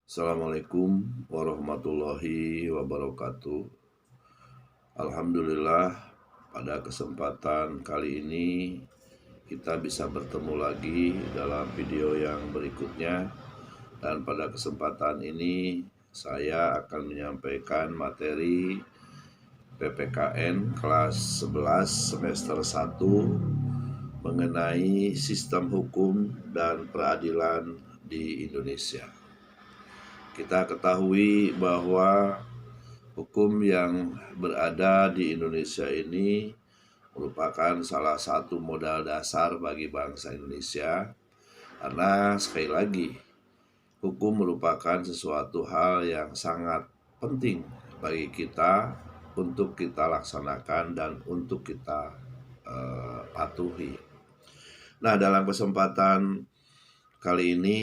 Assalamualaikum warahmatullahi wabarakatuh. Alhamdulillah, pada kesempatan kali ini kita bisa bertemu lagi dalam video yang berikutnya. Dan pada kesempatan ini saya akan menyampaikan materi PPKN kelas 11 semester 1 mengenai sistem hukum dan peradilan di Indonesia. Kita ketahui bahwa hukum yang berada di Indonesia ini merupakan salah satu modal dasar bagi bangsa Indonesia, karena sekali lagi hukum merupakan sesuatu hal yang sangat penting bagi kita untuk kita laksanakan dan untuk kita patuhi. Nah, dalam kesempatan kali ini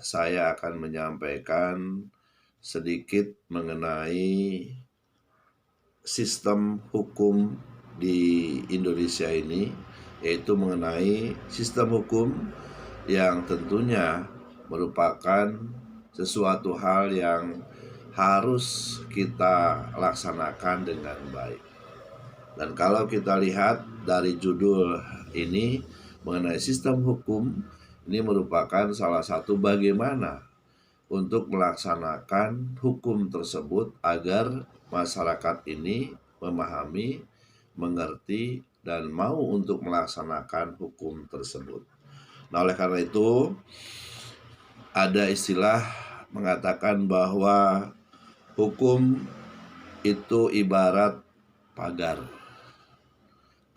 saya akan menyampaikan sedikit mengenai sistem hukum di Indonesia ini, yaitu mengenai sistem hukum yang tentunya merupakan sesuatu hal yang harus kita laksanakan dengan baik. Dan kalau kita lihat dari judul ini mengenai sistem hukum, ini merupakan salah satu bagaimana untuk melaksanakan hukum tersebut agar masyarakat ini memahami, mengerti, dan mau untuk melaksanakan hukum tersebut. Nah, oleh karena itu ada istilah mengatakan bahwa hukum itu ibarat pagar.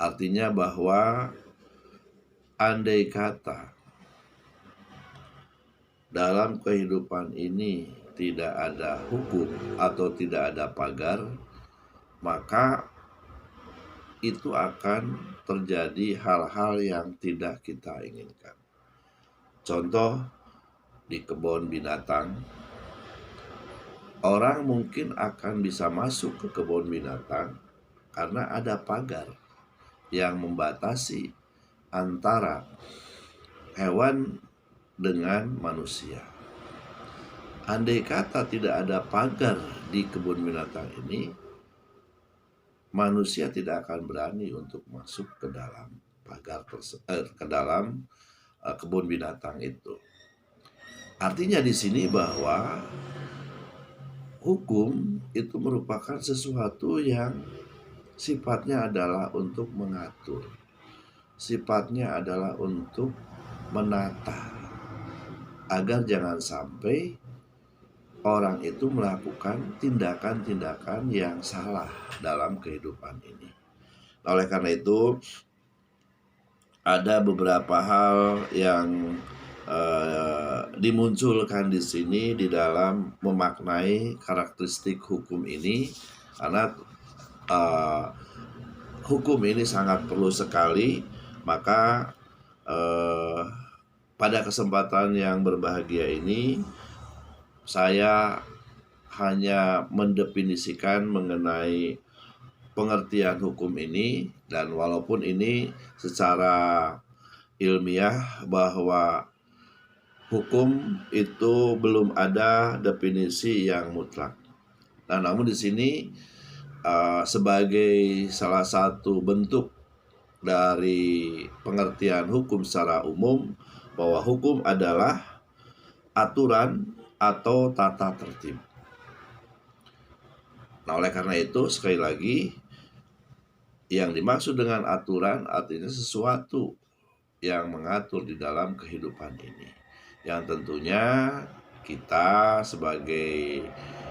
Artinya bahwa andai kata dalam kehidupan ini tidak ada hukum atau tidak ada pagar, maka itu akan terjadi hal-hal yang tidak kita inginkan. Contoh, di kebun binatang, orang mungkin akan bisa masuk ke kebun binatang karena ada pagar yang membatasi antara hewan dengan manusia. Andai kata tidak ada pagar di kebun binatang ini, manusia tidak akan berani untuk masuk ke dalam kebun binatang itu. Artinya di sini bahwa hukum itu merupakan sesuatu yang sifatnya adalah untuk mengatur, sifatnya adalah untuk menata, agar jangan sampai orang itu melakukan tindakan-tindakan yang salah dalam kehidupan ini. Oleh karena itu, ada beberapa hal yang dimunculkan di sini di dalam memaknai karakteristik hukum ini, karena hukum ini sangat perlu sekali. Maka pada kesempatan yang berbahagia ini, saya hanya mendefinisikan mengenai pengertian hukum ini, dan walaupun ini secara ilmiah bahwa hukum itu belum ada definisi yang mutlak. Nah, namun di sini sebagai salah satu bentuk dari pengertian hukum secara umum, bahwa hukum adalah aturan atau tata tertib. Nah, oleh karena itu sekali lagi, yang dimaksud dengan aturan artinya sesuatu yang mengatur di dalam kehidupan ini, yang tentunya kita sebagai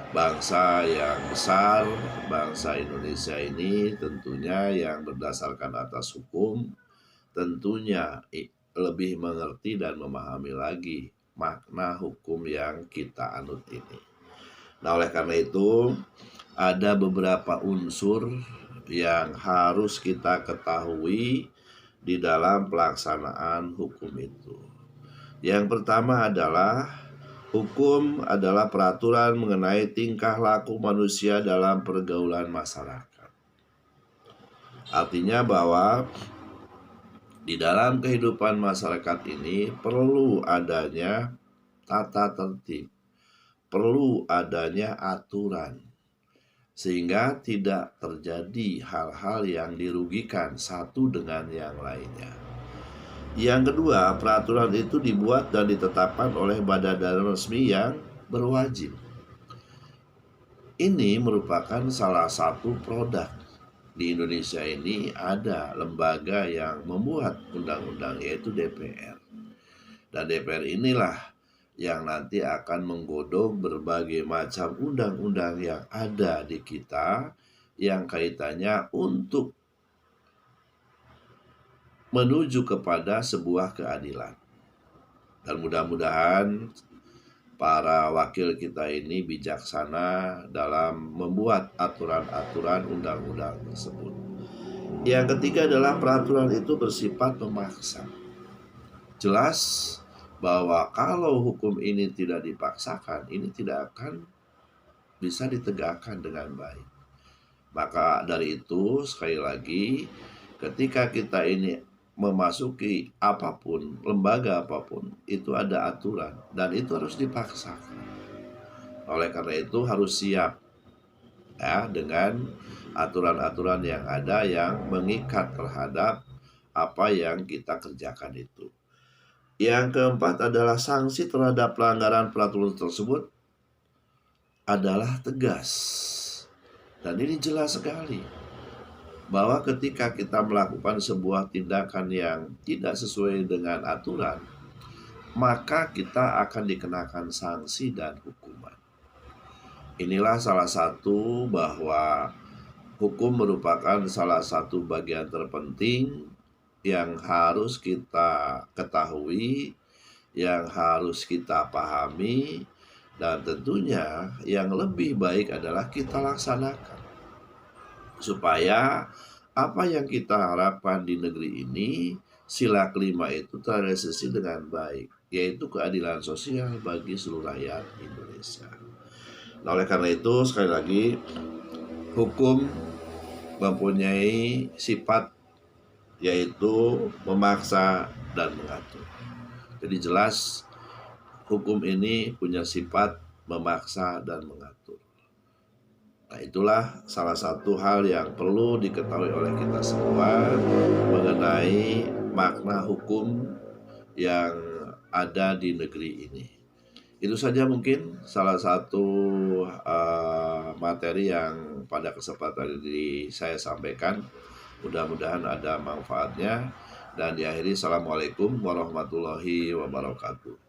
bangsa yang besar, bangsa Indonesia ini tentunya yang berdasarkan atas hukum, tentunya lebih mengerti dan memahami lagi makna hukum yang kita anut ini. Nah, oleh karena itu ada beberapa unsur yang harus kita ketahui di dalam pelaksanaan hukum itu. Yang pertama adalah hukum adalah peraturan mengenai tingkah laku manusia dalam pergaulan masyarakat. Artinya bahwa di dalam kehidupan masyarakat ini perlu adanya tata tertib, perlu adanya aturan sehingga tidak terjadi hal-hal yang dirugikan satu dengan yang lainnya. Yang kedua, peraturan itu dibuat dan ditetapkan oleh badan resmi yang berwajib. Ini merupakan salah satu produk. Di Indonesia ini ada lembaga yang membuat undang-undang, yaitu DPR. Dan DPR inilah yang nanti akan menggodok berbagai macam undang-undang yang ada di kita yang kaitannya untuk menuju kepada sebuah keadilan. Dan mudah-mudahan para wakil kita ini bijaksana dalam membuat aturan-aturan undang-undang tersebut. Yang ketiga adalah peraturan itu bersifat memaksa. Jelas bahwa kalau hukum ini tidak dipaksakan, ini tidak akan bisa ditegakkan dengan baik. Maka dari itu, sekali lagi, ketika kita ini memasuki apapun, lembaga apapun, itu ada aturan dan itu harus dipaksakan. Oleh karena itu harus siap ya dengan aturan-aturan yang ada yang mengikat terhadap apa yang kita kerjakan itu. Yang keempat adalah sanksi terhadap pelanggaran peraturan tersebut adalah tegas. Dan ini jelas sekali bahwa ketika kita melakukan sebuah tindakan yang tidak sesuai dengan aturan, maka kita akan dikenakan sanksi dan hukuman. Inilah salah satu bahwa hukum merupakan salah satu bagian terpenting yang harus kita ketahui, yang harus kita pahami, dan tentunya yang lebih baik adalah kita laksanakan. Supaya apa yang kita harapkan di negeri ini, sila kelima itu terrealisasi dengan baik, yaitu keadilan sosial bagi seluruh rakyat Indonesia. Nah, oleh karena itu, sekali lagi, hukum mempunyai sifat yaitu memaksa dan mengatur. Jadi jelas hukum ini punya sifat memaksa dan mengatur. Nah, itulah salah satu hal yang perlu diketahui oleh kita semua mengenai makna hukum yang ada di negeri ini. Itu saja mungkin salah satu materi yang pada kesempatan ini saya sampaikan. Mudah-mudahan ada manfaatnya. Dan diakhiri, Assalamualaikum warahmatullahi wabarakatuh.